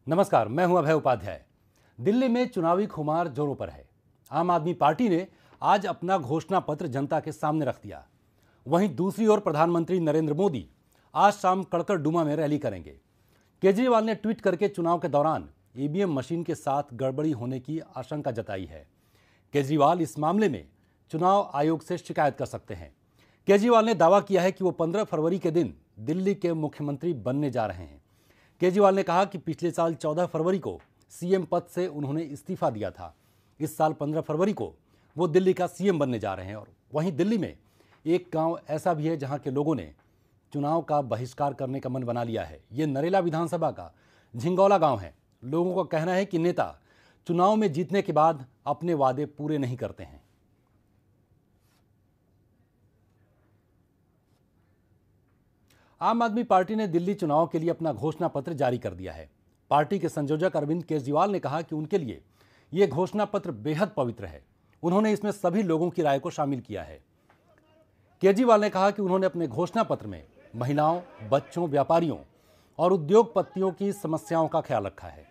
नमस्कार, मैं हूं अभय उपाध्याय। दिल्ली में चुनावी खुमार जोरों पर है। आम आदमी पार्टी ने आज अपना घोषणा पत्र जनता के सामने रख दिया। वहीं दूसरी ओर प्रधानमंत्री नरेंद्र मोदी आज शाम कड़कड़डुमा में रैली करेंगे। केजरीवाल ने ट्वीट करके चुनाव के दौरान ईवीएम मशीन के साथ गड़बड़ी होने की आशंका जताई है। केजरीवाल इस मामले में चुनाव आयोग से शिकायत कर सकते हैं। केजरीवाल ने दावा किया है कि वो 15 फरवरी के दिन दिल्ली के मुख्यमंत्री बनने जा रहे हैं। केजरीवाल ने कहा कि पिछले साल 14 फरवरी को सीएम पद से उन्होंने इस्तीफा दिया था। इस साल 15 फरवरी को वो दिल्ली का सीएम बनने जा रहे हैं। और वहीं दिल्ली में एक गांव ऐसा भी है जहां के लोगों ने चुनाव का बहिष्कार करने का मन बना लिया है। ये नरेला विधानसभा का झिंगौला गांव है। लोगों का कहना है कि नेता चुनाव में जीतने के बाद अपने वादे पूरे नहीं करते हैं। आम आदमी पार्टी ने दिल्ली चुनाव के लिए अपना घोषणा पत्र जारी कर दिया है। पार्टी के संयोजक अरविंद केजरीवाल ने कहा कि उनके लिए यह घोषणा पत्र बेहद पवित्र है। उन्होंने इसमें सभी लोगों की राय को शामिल किया है। केजरीवाल ने कहा कि उन्होंने अपने घोषणा पत्र में महिलाओं, बच्चों, व्यापारियों और उद्योगपतियों की समस्याओं का ख्याल रखा है।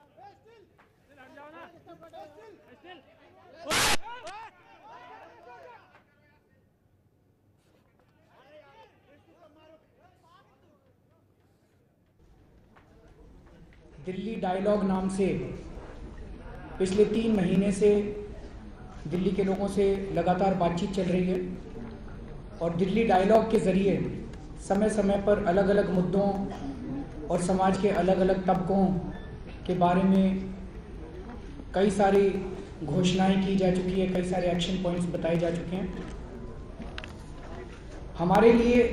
दिल्ली डायलॉग नाम से पिछले 3 महीने से दिल्ली के लोगों से लगातार बातचीत चल रही है और दिल्ली डायलॉग के ज़रिए समय समय पर अलग अलग मुद्दों और समाज के अलग अलग तबकों के बारे में कई सारी घोषणाएं की जा चुकी है, कई सारे एक्शन पॉइंट्स बताए जा चुके हैं। हमारे लिए,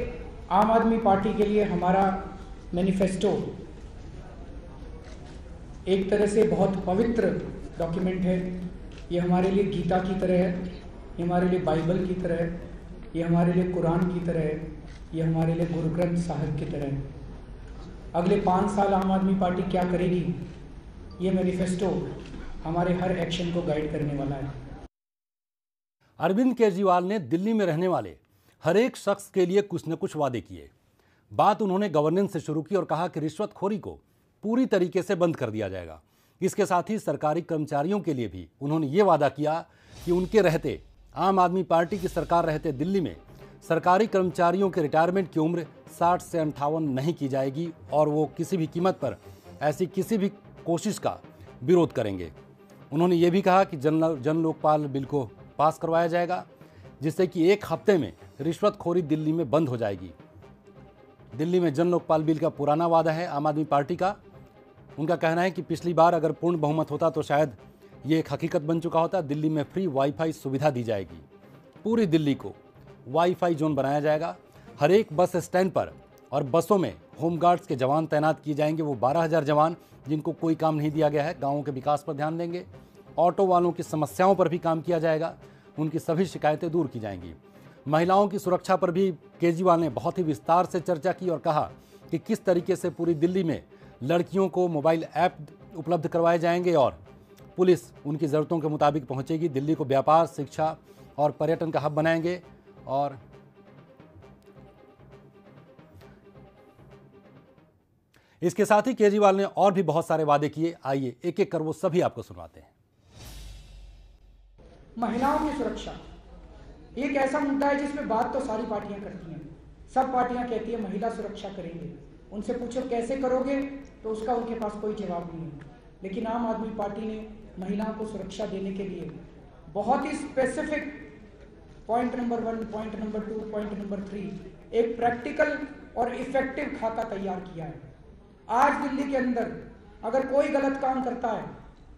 आम आदमी पार्टी के लिए, हमारा मैनिफेस्टो एक तरह से बहुत पवित्र डॉक्यूमेंट है। ये हमारे लिए गीता की तरह है, ये हमारे लिए बाइबल की तरह है, ये हमारे लिए कुरान की तरह है, ये हमारे लिए गुरु ग्रंथ साहिब की तरह है। अगले 5 साल आम आदमी पार्टी क्या करेगी, ये मैनिफेस्टो हमारे हर एक्शन को गाइड करने वाला है। अरविंद केजरीवाल ने दिल्ली में रहने वाले हर एक शख्स के लिए कुछ न कुछ वादे किए। बात उन्होंने गवर्नेंस से शुरू की और कहा कि रिश्वतखोरी को पूरी तरीके से बंद कर दिया जाएगा। इसके साथ ही सरकारी कर्मचारियों के लिए भी उन्होंने ये वादा किया कि उनके रहते, आम आदमी पार्टी की सरकार रहते दिल्ली में सरकारी कर्मचारियों के रिटायरमेंट की उम्र 60 से 58 नहीं की जाएगी और वो किसी भी कीमत पर ऐसी किसी भी कोशिश का विरोध करेंगे। उन्होंने ये भी कहा कि जन लोकपाल बिल को पास करवाया जाएगा, जिससे कि 1 हफ्ते में रिश्वतखोरी दिल्ली में बंद हो जाएगी। दिल्ली में जन लोकपाल बिल का पुराना वादा है आम आदमी पार्टी का। उनका कहना है कि पिछली बार अगर पूर्ण बहुमत होता तो शायद ये एक हकीकत बन चुका होता। दिल्ली में फ्री वाईफाई सुविधा दी जाएगी। पूरी दिल्ली को वाईफाई जोन बनाया जाएगा। हर एक बस स्टैंड पर और बसों में होमगार्ड्स के जवान तैनात किए जाएंगे। वो 12,000 जवान जिनको कोई काम नहीं दिया गया है, गाँवों के विकास पर ध्यान देंगे। ऑटो वालों की समस्याओं पर भी काम किया जाएगा, उनकी सभी शिकायतें दूर की जाएंगी। महिलाओं की सुरक्षा पर भी केजरीवाल ने बहुत ही विस्तार से चर्चा की और कहा कि किस तरीके से पूरी दिल्ली में लड़कियों को मोबाइल ऐप उपलब्ध करवाए जाएंगे और पुलिस उनकी ज़रूरतों के मुताबिक पहुंचेगी। दिल्ली को व्यापार, शिक्षा और पर्यटन का हब बनाएंगे। और इसके साथ ही केजरीवाल ने और भी बहुत सारे वादे किए। आइए एक एक कर वो सभी आपको सुनवाते हैं। महिलाओं की सुरक्षा एक ऐसा मुद्दा है जिसमें बात तो सारी पार्टियां करती हैं। सब पार्टियां कहती है महिला सुरक्षा करेंगे। उनसे पूछो कैसे करोगे तो उसका उनके पास कोई जवाब नहीं है। लेकिन आम आदमी पार्टी ने महिलाओं को सुरक्षा देने के लिए बहुत ही specific point number 1, point number 2, point number 3 एक प्रैक्टिकल और इफेक्टिव खाका तैयार किया है। आज दिल्ली के अंदर अगर कोई गलत काम करता है,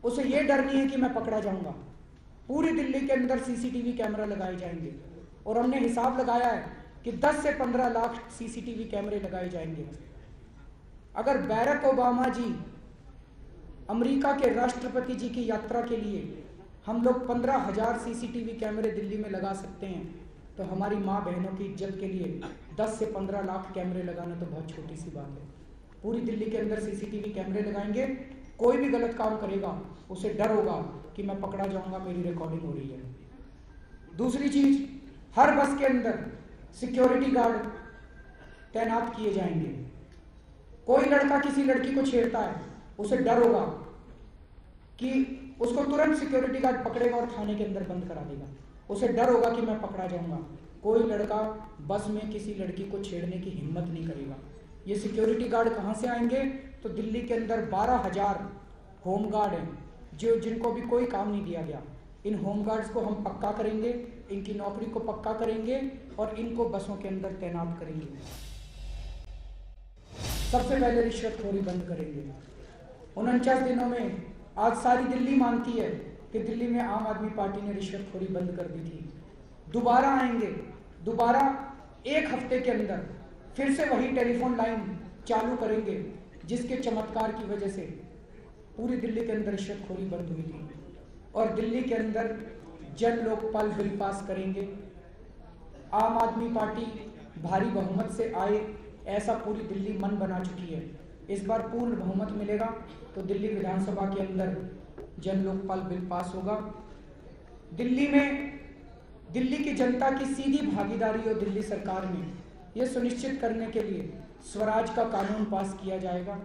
उसे ये डर नहीं है कि मैं पकड़ा जाऊंगा। पूरी दिल्ली के अंदर सीसीटीवी कैमरा लगाए जाएंगे और हमने हिसाब लगाया है कि 10 से 15 लाख सीसीटीवी कैमरे लगाए जाएंगे। अगर बैरक ओबामा जी, अमेरिका के राष्ट्रपति जी की यात्रा के लिए हम लोग 15,000 सीसीटीवी कैमरे दिल्ली में लगा सकते हैं, तो हमारी माँ बहनों की इज्जत के लिए 10 से 15 लाख कैमरे लगाना तो बहुत छोटी सी बात है। पूरी दिल्ली के अंदर सीसीटीवी कैमरे लगाएंगे। कोई भी गलत काम करेगा उसे डर होगा कि मैं पकड़ा जाऊंगा, मेरी रिकॉर्डिंग हो रही है। दूसरी चीज, हर बस के अंदर सिक्योरिटी गार्ड तैनात किए जाएंगे। कोई लड़का किसी लड़की को छेड़ता है उसे डर होगा कि उसको तुरंत सिक्योरिटी गार्ड पकड़ेगा और थाने के अंदर बंद करा देगा। उसे डर होगा कि मैं पकड़ा जाऊंगा। कोई लड़का बस में किसी लड़की को छेड़ने की हिम्मत नहीं करेगा। ये सिक्योरिटी गार्ड कहाँ से आएंगे? तो दिल्ली के अंदर 12,000 होमगार्ड हैं जिनको भी कोई काम नहीं दिया गया। इन होमगार्ड्स को हम पक्का करेंगे, इनकी नौकरी को पक्का करेंगे और इनको बसों के अंदर तैनात करेंगे। सबसे पहले रिश्वतखोरी बंद करेंगे। 49 दिनों में आज सारी दिल्ली मानती है कि दिल्ली में आम आदमी पार्टी ने रिश्वतखोरी बंद कर दी थी। दोबारा आएंगे, दोबारा 1 हफ्ते के अंदर फिर से वही टेलीफोन लाइन चालू करेंगे जिसके चमत्कार की वजह से पूरी दिल्ली के अंदर रिश्वतखोरी बंद हुई थी। और दिल्ली के अंदर जन लोकपाल बिल पास करेंगे। आम आदमी पार्टी भारी बहुमत से आए ऐसा पूरी दिल्ली मन बना चुकी है। इस बार पूर्ण बहुमत मिलेगा तो दिल्ली विधानसभा के अंदर जन लोकपाल बिल पास होगा। दिल्ली में दिल्ली की जनता की सीधी भागीदारी हो दिल्ली सरकार में, यह सुनिश्चित करने के लिए स्वराज का कानून पास किया जाएगा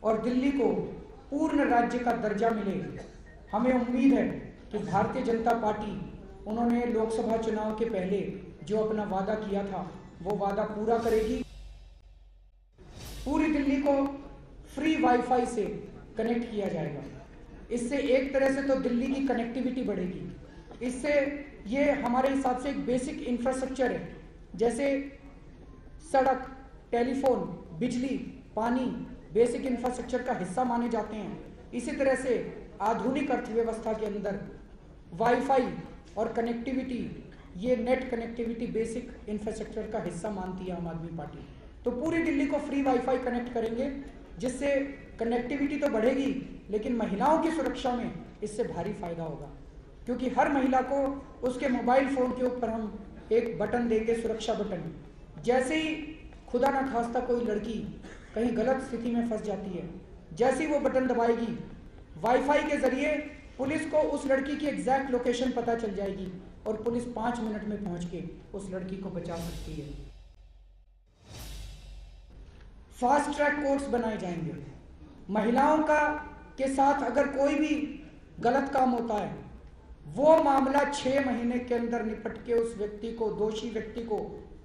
और दिल्ली को पूर्ण राज्य का दर्जा मिले। हमें उम्मीद है कि भारतीय जनता पार्टी, उन्होंने लोकसभा चुनाव के पहले जो अपना वादा किया था वो वादा पूरा करेगी। पूरी दिल्ली को फ्री वाईफाई से कनेक्ट किया जाएगा। इससे एक तरह से तो दिल्ली की कनेक्टिविटी बढ़ेगी। इससे ये हमारे हिसाब से एक बेसिक इंफ्रास्ट्रक्चर है, जैसे सड़क, टेलीफोन, बिजली, पानी बेसिक इंफ्रास्ट्रक्चर का हिस्सा माने जाते हैं। इसी तरह से आधुनिक अर्थव्यवस्था के अंदर वाईफाई और कनेक्टिविटी, ये नेट कनेक्टिविटी बेसिक इंफ्रास्ट्रक्चर का हिस्सा मानती है आम आदमी पार्टी। तो पूरी दिल्ली को फ्री वाईफाई कनेक्ट करेंगे, जिससे कनेक्टिविटी तो बढ़ेगी लेकिन महिलाओं की सुरक्षा में इससे भारी फायदा होगा, क्योंकि हर महिला को उसके मोबाइल फोन के ऊपर हम एक बटन देंगे, सुरक्षा बटन। जैसे ही खुदा ना खास्ता कोई लड़की कहीं गलत स्थिति में फंस जाती है, जैसे ही वो बटन दबाएगी, वाईफाई के जरिए पुलिस को उस लड़की की एग्जैक्ट लोकेशन पता चल जाएगी और पुलिस 5 मिनट में पहुंच के उस लड़की को बचा सकती है। फास्ट ट्रैक कोर्ट्स बनाए जाएंगे। महिलाओं का के साथ अगर कोई भी गलत काम होता है, वो मामला 6 महीने के अंदर निपट के उस व्यक्ति को, दोषी व्यक्ति को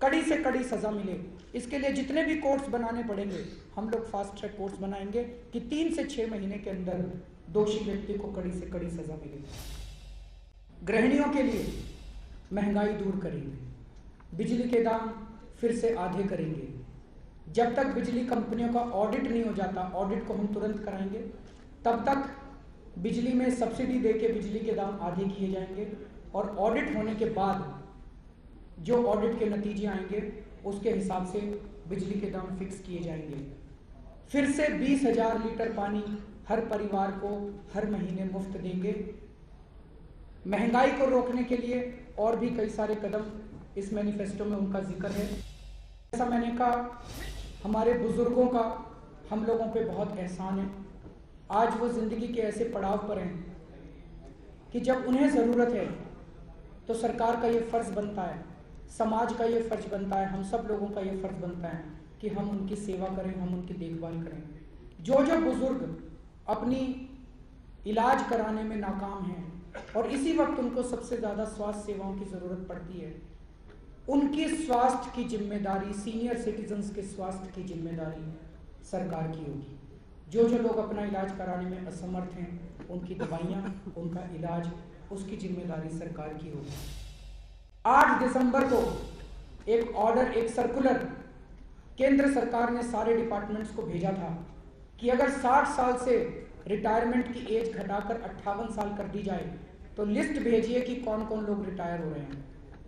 कड़ी से कड़ी सजा मिले। इसके लिए जितने भी कोर्ट्स बनाने पड़ेंगे, हम लोग फास्ट ट्रैक कोर्ट्स बनाएंगे कि 3 से 6 महीने के अंदर दोषी व्यक्ति को कड़ी से कड़ी सजा मिले। गृहिणियों के लिए महंगाई दूर करेंगे, बिजली के दाम फिर से आधे करेंगे। जब तक बिजली कंपनियों का ऑडिट नहीं हो जाता, ऑडिट को हम तुरंत कराएंगे, तब तक बिजली में सब्सिडी देके बिजली के दाम आधे किए जाएंगे और ऑडिट होने के बाद जो ऑडिट के नतीजे आएंगे उसके हिसाब से बिजली के दाम फिक्स किए जाएंगे। फिर से 20,000 लीटर पानी हर परिवार को हर महीने मुफ्त देंगे। महंगाई को रोकने के लिए और भी कई सारे कदम इस मैनिफेस्टो में उनका जिक्र है। जैसा मैंने कहा, हमारे बुजुर्गों का हम लोगों पे बहुत एहसान है। आज वो जिंदगी के ऐसे पड़ाव पर हैं कि जब उन्हें ज़रूरत है तो सरकार का ये फ़र्ज़ बनता है, समाज का ये फ़र्ज़ बनता है, हम सब लोगों का ये फ़र्ज़ बनता है कि हम उनकी सेवा करें, हम उनकी देखभाल करें। जो बुजुर्ग अपनी इलाज कराने में नाकाम हैं और इसी वक्त उनको सबसे ज़्यादा स्वास्थ्य सेवाओं की ज़रूरत पड़ती है, उनकी स्वास्थ्य की जिम्मेदारी, सीनियर सिटीजन्स के स्वास्थ्य की जिम्मेदारी सरकार की होगी। जो लोग अपना इलाज कराने में असमर्थ हैं, उनकी दवाइयाँ, उनका इलाज, उसकी जिम्मेदारी सरकार की होगी। 8 दिसंबर को एक ऑर्डर, एक सर्कुलर केंद्र सरकार ने सारे डिपार्टमेंट्स को भेजा था कि अगर 60 साल से रिटायरमेंट की एज घटाकर 58 साल कर दी जाए तो लिस्ट भेजिए कि कौन कौन लोग रिटायर हो रहे हैं।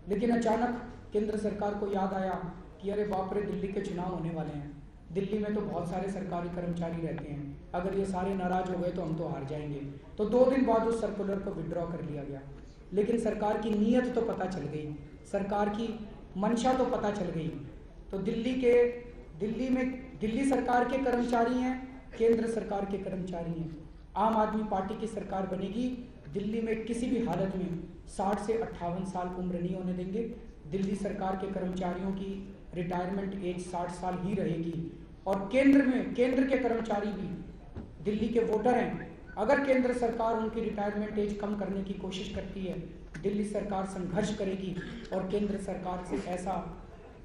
लेकिन अचानक केंद्र सरकार को याद आया कि अरे बाप रे, दिल्ली के चुनाव होने वाले हैं, दिल्ली में तो बहुत सारे सरकारी कर्मचारी रहते हैं, अगर ये सारे नाराज हो गए तो हम तो हार जाएंगे। तो 2 दिन बाद उस सर्कुलर को विड्रॉ कर लिया गया। लेकिन सरकार की नीयत तो पता चल गई, सरकार की मंशा तो पता चल गई। तो दिल्ली में दिल्ली सरकार के कर्मचारी हैं, केंद्र सरकार के कर्मचारी हैं। आम आदमी पार्टी की सरकार बनेगी, दिल्ली में किसी भी हालत में 60 से 58 साल उम्र नहीं होने देंगे। दिल्ली सरकार के कर्मचारियों की रिटायरमेंट एज 60 साल ही रहेगी और केंद्र के कर्मचारी भी दिल्ली के वोटर हैं। अगर केंद्र सरकार उनकी रिटायरमेंट एज कम करने की कोशिश करती है, दिल्ली सरकार संघर्ष करेगी और केंद्र सरकार से ऐसा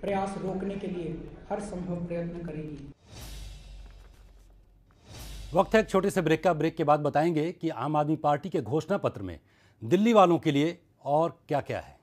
प्रयास रोकने के लिए हर संभव प्रयत्न करेगी। वक्त है एक छोटे से ब्रेक का। ब्रेक के बाद बताएंगे कि आम आदमी पार्टी के घोषणा पत्र में दिल्ली वालों के लिए और क्या क्या है।